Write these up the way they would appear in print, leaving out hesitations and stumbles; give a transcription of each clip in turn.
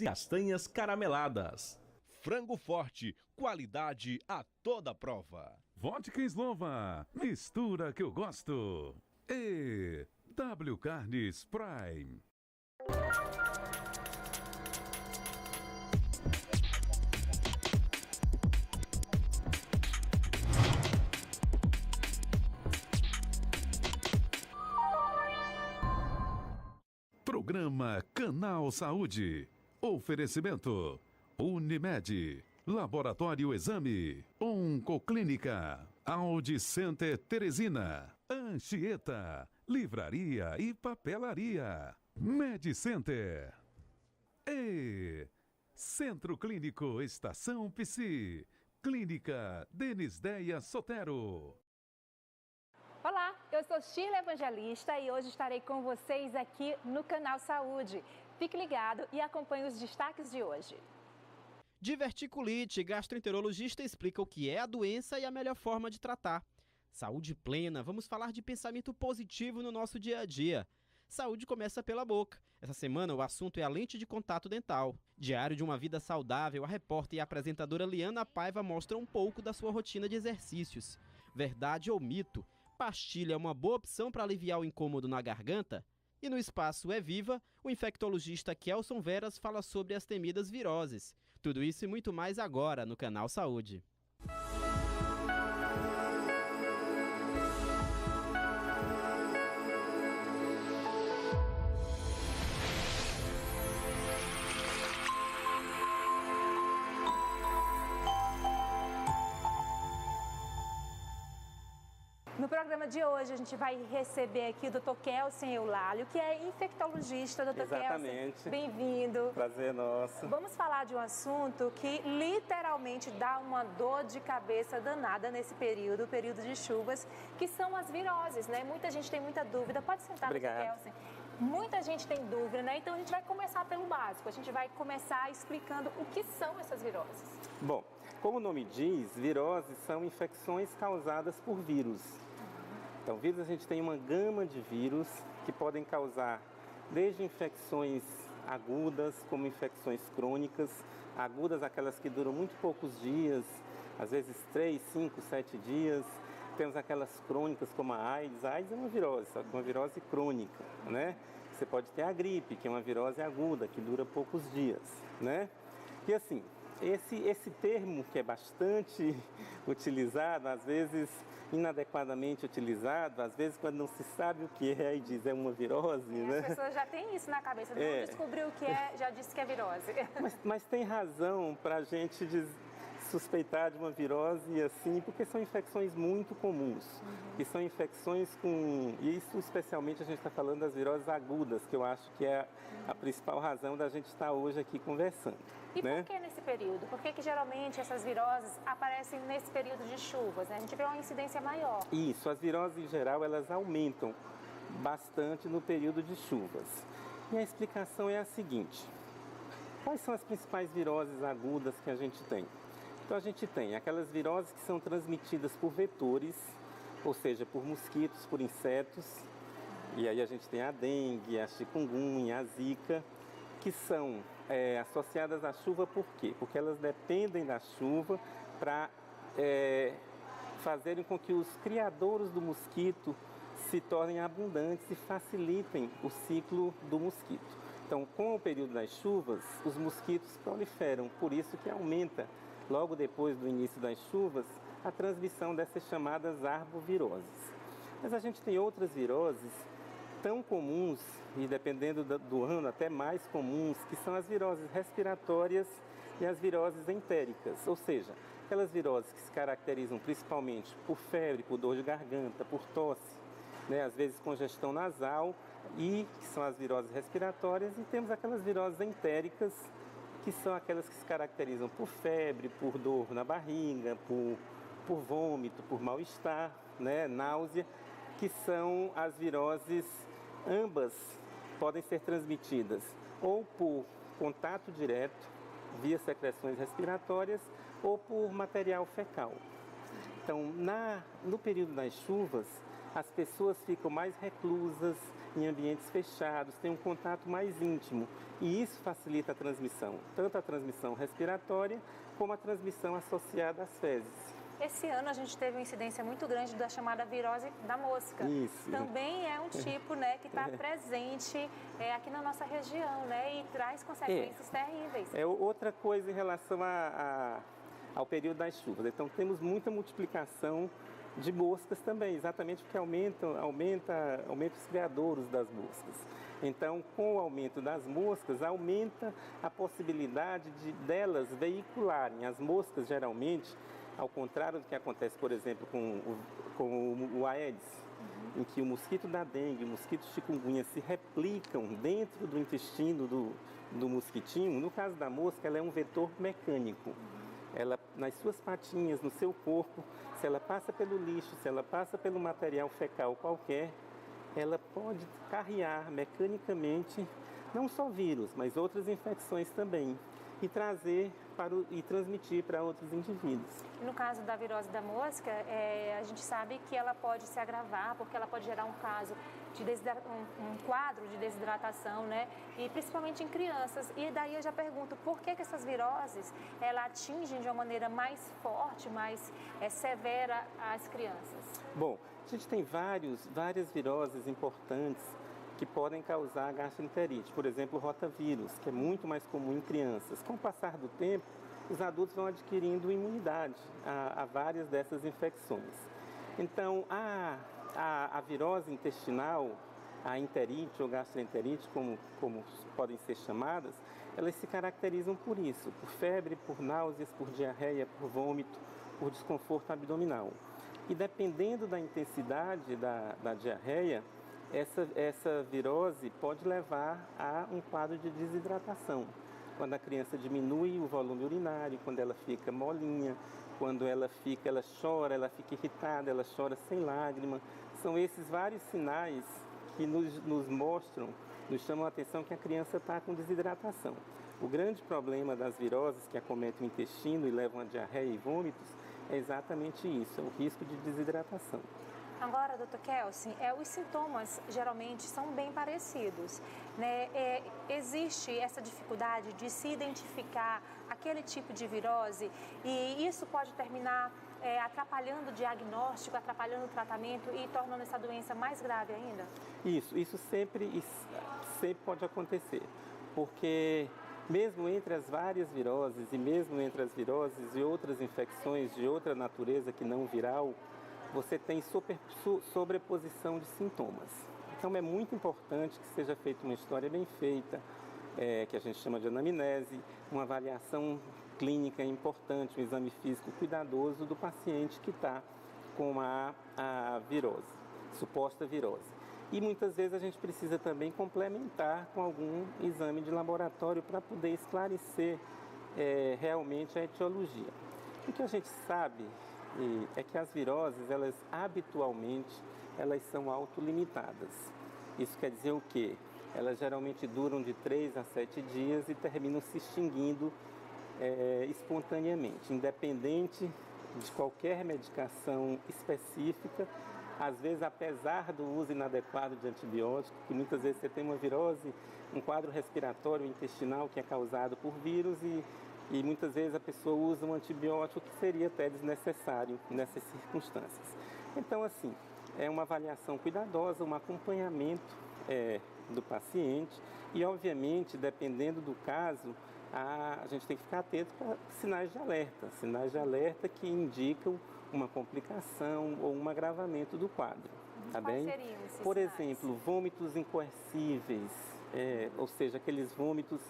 e castanhas carameladas. Frango forte, qualidade a toda prova. Vodka Slova, mistura que eu gosto. E W Carnes Prime. Programa Canal Saúde. Oferecimento Unimed, Laboratório Exame, Oncoclínica, Audi Center Teresina, Anchieta, Livraria e Papelaria, Med Center. E Centro Clínico Estação Psi, Clínica Denisdeia Sotero. Olá, eu sou Sheila Evangelista e hoje estarei com vocês aqui no Canal Saúde. Fique ligado e acompanhe os destaques de hoje. Diverticulite, gastroenterologista explica o que é a doença e a melhor forma de tratar. Saúde plena, vamos falar de pensamento positivo no nosso dia a dia. Saúde começa pela boca. Essa semana o assunto é a lente de contato dental. Diário de uma vida saudável, a repórter e apresentadora Liana Paiva mostra um pouco da sua rotina de exercícios. Verdade ou mito? Pastilha é uma boa opção para aliviar o incômodo na garganta? E no Espaço É Viva, o infectologista Kelson Veras fala sobre as temidas viroses. Tudo isso e muito mais agora no Canal Saúde. No programa de hoje, a gente vai receber aqui o Dr. Kelson Eulálio, que é infectologista. Dr. Exatamente. Kelson, bem-vindo. Prazer nosso. Vamos falar de um assunto que literalmente dá uma dor de cabeça danada nesse período, o período de chuvas, que são as viroses, né? Muita gente tem muita dúvida. Pode sentar, Obrigado. Dr. Kelson. Muita gente tem dúvida, né? Então a gente vai começar pelo básico. A gente vai começar explicando o que são essas viroses. Bom, como o nome diz, viroses são infecções causadas por vírus. Então, vírus, a gente tem uma gama de vírus que podem causar desde infecções agudas, como infecções crônicas, agudas aquelas que duram muito poucos dias, às vezes 3, 5, 7 dias. Temos aquelas crônicas como a AIDS. A AIDS é uma virose, só que uma virose crônica, né? Você pode ter a gripe, que é uma virose aguda, que dura poucos dias, né? E assim, esse termo que é bastante utilizado, às vezes inadequadamente utilizado, às vezes quando não se sabe o que é e diz é uma virose, né? As pessoas já têm isso na cabeça, não descobriu o que é, já disse que é virose. Mas tem razão para a gente suspeitar de uma virose assim, porque são infecções muito comuns. E são infecções com... E isso especialmente a gente está falando das viroses agudas, que eu acho que é a principal razão da gente estar hoje aqui conversando. E né? por que nesse período? Por que geralmente essas viroses aparecem nesse período de chuvas, né? A gente vê uma incidência maior. Isso, as viroses em geral, elas aumentam bastante no período de chuvas. E a explicação é a seguinte: quais são as principais viroses agudas que a gente tem? Então a gente tem aquelas viroses que são transmitidas por vetores, ou seja, por mosquitos, por insetos. E aí a gente tem a dengue, a chikungunya, a zika, que são associadas à chuva. Por quê? Porque elas dependem da chuva para fazerem com que os criadouros do mosquito se tornem abundantes e facilitem o ciclo do mosquito. Então, com o período das chuvas, os mosquitos proliferam, por isso que aumenta, logo depois do início das chuvas, a transmissão dessas chamadas arboviroses. Mas a gente tem outras viroses tão comuns, e dependendo do ano até mais comuns, que são as viroses respiratórias e as viroses entéricas, ou seja, aquelas viroses que se caracterizam principalmente por febre, por dor de garganta, por tosse, né, às vezes congestão nasal, e que são as viroses respiratórias, e temos aquelas viroses entéricas, que são aquelas que se caracterizam por febre, por dor na barriga, por vômito, por mal-estar, né, náusea, que são as viroses. Ambas podem ser transmitidas ou por contato direto, via secreções respiratórias, ou por material fecal. Então, no período das chuvas, as pessoas ficam mais reclusas em ambientes fechados, têm um contato mais íntimo e isso facilita a transmissão, tanto a transmissão respiratória como a transmissão associada às fezes. Esse ano a gente teve uma incidência muito grande da chamada virose da mosca. Isso. Também é um tipo, né, que está presente aqui na nossa região, né, e traz consequências terríveis. É outra coisa em relação ao período das chuvas. Então temos muita multiplicação de moscas também, exatamente porque aumenta os criadouros das moscas. Então, com o aumento das moscas, aumenta a possibilidade delas veicularem. As moscas, geralmente, ao contrário do que acontece, por exemplo, com o Aedes, em que o mosquito da dengue e o mosquito chikungunya se replicam dentro do intestino do mosquitinho, no caso da mosca, ela é um vetor mecânico. Ela, nas suas patinhas, no seu corpo, se ela passa pelo lixo, se ela passa pelo material fecal qualquer, ela pode carrear mecanicamente não só vírus, mas outras infecções também e transmitir para outros indivíduos. No caso da virose da mosca, a gente sabe que ela pode se agravar, porque ela pode gerar um quadro de desidratação, né? E principalmente em crianças. E daí eu já pergunto, por que essas viroses ela atingem de uma maneira mais forte, mais severa as crianças? Bom, a gente tem várias viroses importantes que podem causar gastroenterite. Por exemplo, o rotavírus, que é muito mais comum em crianças. Com o passar do tempo, os adultos vão adquirindo imunidade a várias dessas infecções. Então, a virose intestinal, a enterite ou gastroenterite, como podem ser chamadas, elas se caracterizam por isso, por febre, por náuseas, por diarreia, por vômito, por desconforto abdominal. E dependendo da intensidade da diarreia, essa virose pode levar a um quadro de desidratação. Quando a criança diminui o volume urinário, quando ela fica molinha, quando ela chora, ela fica irritada, ela chora sem lágrima. São esses vários sinais que nos mostram, nos chamam a atenção que a criança está com desidratação. O grande problema das viroses que acometem o intestino e levam a diarreia e vômitos é exatamente isso, é o risco de desidratação. Agora, doutor Kelsen, os sintomas geralmente são bem parecidos, né? Existe essa dificuldade de se identificar aquele tipo de virose e isso pode terminar atrapalhando o diagnóstico, atrapalhando o tratamento e tornando essa doença mais grave ainda? Isso sempre pode acontecer, porque mesmo entre as várias viroses e mesmo entre as viroses e outras infecções de outra natureza que não viral, você tem sobreposição de sintomas. Então é muito importante que seja feita uma história bem feita, que a gente chama de anamnese, uma avaliação clínica importante, um exame físico cuidadoso do paciente que está com a virose, suposta virose. E muitas vezes a gente precisa também complementar com algum exame de laboratório para poder esclarecer realmente a etiologia. O que a gente sabe é que as viroses, elas habitualmente, elas são autolimitadas. Isso quer dizer o quê? Elas geralmente duram de 3 a 7 dias e terminam se extinguindo espontaneamente, independente de qualquer medicação específica. Às vezes, apesar do uso inadequado de antibióticos, que muitas vezes você tem uma virose, um quadro respiratório intestinal que é causado por vírus e muitas vezes a pessoa usa um antibiótico que seria até desnecessário nessas circunstâncias. Então, assim, é uma avaliação cuidadosa, um acompanhamento do paciente e, obviamente, dependendo do caso, a gente tem que ficar atento para sinais de alerta que indicam uma complicação ou um agravamento do quadro. Tá bem? Quais seriam esses Por sinais? exemplo, vômitos incoercíveis, ou seja, aqueles vômitos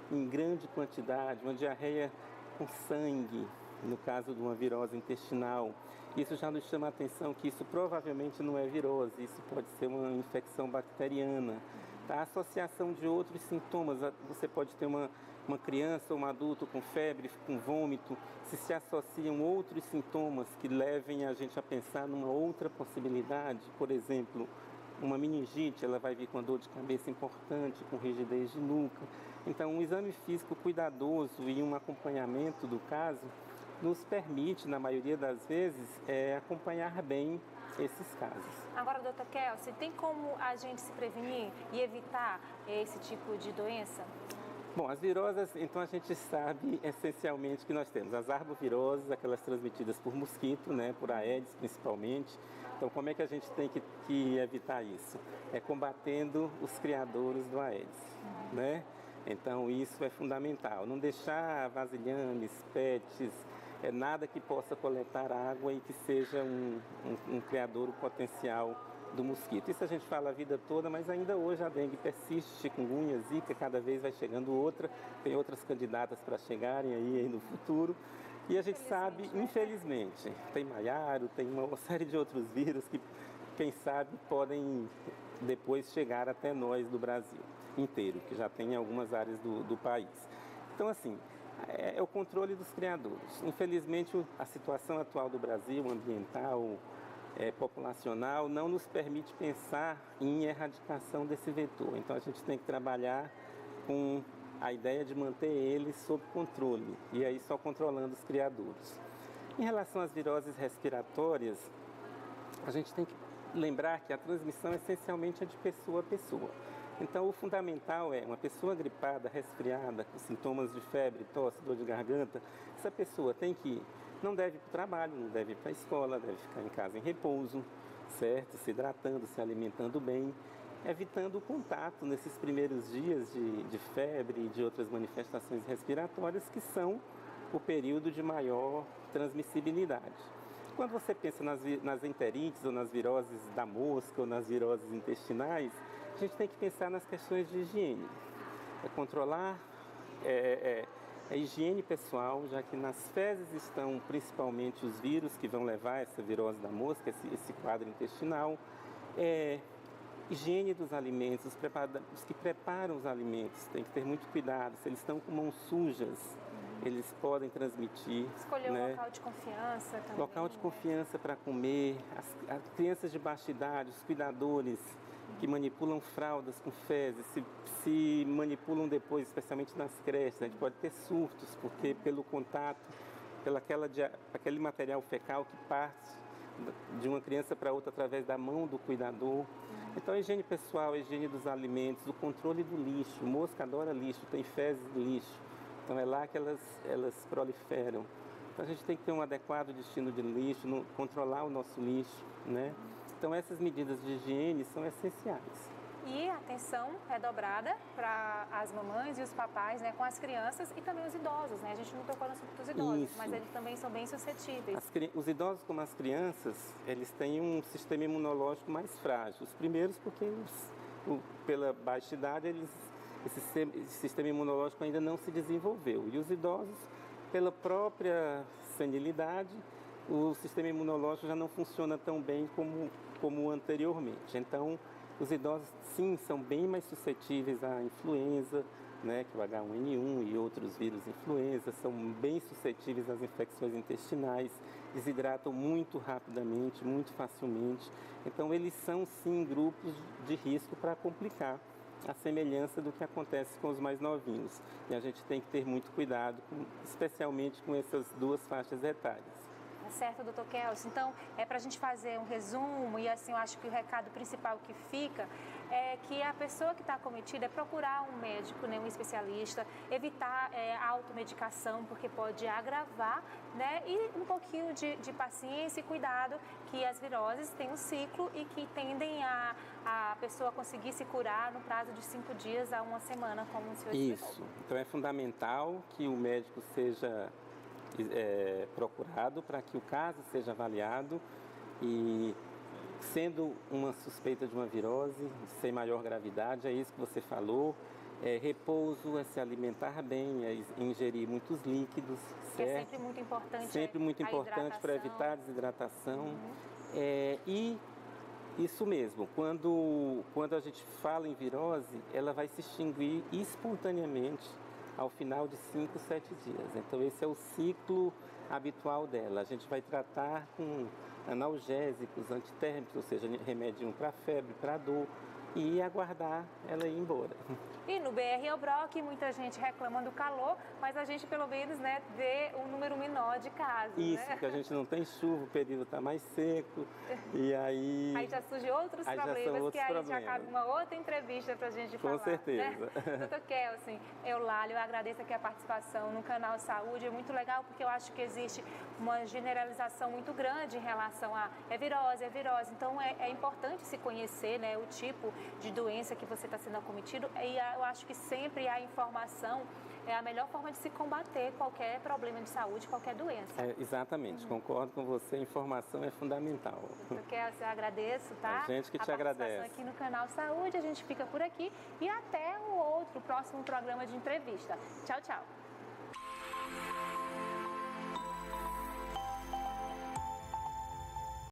em grande quantidade, uma diarreia com sangue, no caso de uma virose intestinal. Isso já nos chama a atenção que isso provavelmente não é virose, isso pode ser uma infecção bacteriana. A associação de outros sintomas, você pode ter uma criança ou um adulto com febre, com vômito, se associam outros sintomas que levem a gente a pensar numa outra possibilidade, por exemplo, uma meningite, ela vai vir com uma dor de cabeça importante, com rigidez de nuca. Então, um exame físico cuidadoso e um acompanhamento do caso nos permite, na maioria das vezes, acompanhar bem esses casos. Agora, doutor Kelsey, tem como a gente se prevenir e evitar esse tipo de doença? Bom, as viroses, então a gente sabe essencialmente que nós temos as arboviroses, aquelas transmitidas por mosquito, né, por Aedes principalmente. Então, como é que a gente tem que evitar isso? É combatendo os criadores do Aedes, né? Então, isso é fundamental. Não deixar vasilhames, pets, nada que possa coletar água e que seja um criador potencial do mosquito. Isso a gente fala a vida toda, mas ainda hoje a dengue persiste, chikungunya, zika, cada vez vai chegando outra, tem outras candidatas para chegarem aí no futuro. E a gente sabe, infelizmente, tem maiaro, tem uma série de outros vírus que, quem sabe, podem depois chegar até nós do Brasil inteiro, que já tem em algumas áreas do país. Então, assim, é o controle dos criadores. Infelizmente, a situação atual do Brasil, ambiental, populacional, não nos permite pensar em erradicação desse vetor. Então, a gente tem que trabalhar com a ideia de manter ele sob controle, e aí só controlando os criadores. Em relação às viroses respiratórias, a gente tem que lembrar que a transmissão essencialmente é de pessoa a pessoa. Então, o fundamental é uma pessoa gripada, resfriada, com sintomas de febre, tosse, dor de garganta, essa pessoa não deve ir para o trabalho, não deve ir para a escola, deve ficar em casa em repouso, certo? Se hidratando, se alimentando bem, evitando o contato nesses primeiros dias de febre e de outras manifestações respiratórias, que são o período de maior transmissibilidade. Quando você pensa nas enterites ou nas viroses da mosca ou nas viroses intestinais, a gente tem que pensar nas questões de higiene. Controlar a higiene pessoal, já que nas fezes estão principalmente os vírus que vão levar essa virose da mosca, esse quadro intestinal. Higiene dos alimentos, os que preparam os alimentos, tem que ter muito cuidado. Se eles estão com mãos sujas, eles podem transmitir. Escolher um local de confiança também. Local de confiança para comer. As crianças de baixa idade, os cuidadores que manipulam fraldas com fezes, se manipulam depois, especialmente nas creches, a gente pode ter surtos, porque pelo contato, aquele material fecal que parte de uma criança para outra através da mão do cuidador. Então, a higiene pessoal, a higiene dos alimentos, o controle do lixo. Mosca adora lixo, tem fezes de lixo. Então, é lá que elas proliferam. Então, a gente tem que ter um adequado destino de lixo, controlar o nosso lixo, né? Então, essas medidas de higiene são essenciais. E atenção redobrada para as mamães e os papais, né, com as crianças e também os idosos, né? A gente não tocou no assunto dos idosos, Isso. mas eles também são bem suscetíveis. Os idosos, como as crianças, eles têm um sistema imunológico mais frágil. Os primeiros porque, pela baixa idade, esse sistema imunológico ainda não se desenvolveu. E os idosos, pela própria senilidade, o sistema imunológico já não funciona tão bem como anteriormente. Então, os idosos, sim, são bem mais suscetíveis à influenza, né, que é o H1N1 e outros vírus influenza, são bem suscetíveis às infecções intestinais, desidratam muito rapidamente, muito facilmente. Então, eles são, sim, grupos de risco para complicar a semelhança do que acontece com os mais novinhos. E a gente tem que ter muito cuidado, especialmente com essas duas faixas etárias. Certo, doutor Kelsey? Então, para a gente fazer um resumo, e assim, eu acho que o recado principal que fica é que a pessoa que está acometida é procurar um médico, né, um especialista, evitar a automedicação, porque pode agravar, né, e um pouquinho de paciência e cuidado, que as viroses têm um ciclo e que tendem a pessoa conseguir se curar no prazo de 5 dias a 1 semana, como o senhor explicou. Isso. Então, é fundamental que o médico seja procurado para que o caso seja avaliado e, sendo uma suspeita de uma virose sem maior gravidade, é isso que você falou, repouso, é se alimentar bem, é ingerir muitos líquidos, certo? É sempre muito importante. Sempre muito importante para evitar a desidratação. E isso mesmo, quando a gente fala em virose, ela vai se extinguir espontaneamente ao final de 5, 7 dias. Então, esse é o ciclo habitual dela. A gente vai tratar com analgésicos, antitérmicos, ou seja, remédio para febre, para dor, e aguardar ela ir embora. E no BR Elbroc, muita gente reclama do calor, mas a gente pelo menos, né, vê um número menor de casos. Isso, né? porque a gente não tem chuva, o período está mais seco, e aí... Aí já surgem outros problemas, que aí já cabe uma outra entrevista para a gente falar. Com certeza. Né? Doutor Kelsen, Eulália, eu agradeço aqui a participação no canal Saúde, é muito legal porque eu acho que existe uma generalização muito grande em relação a é virose, então é importante se conhecer, né, o tipo de doença que você está sendo acometido, e eu acho que sempre a informação é a melhor forma de se combater qualquer problema de saúde, qualquer doença. Exatamente, concordo com você, a informação é fundamental. Doutor Kelsen, eu agradeço, tá? A gente que te agradece. Aqui no canal Saúde, a gente fica por aqui e até o próximo programa de entrevista. Tchau, tchau.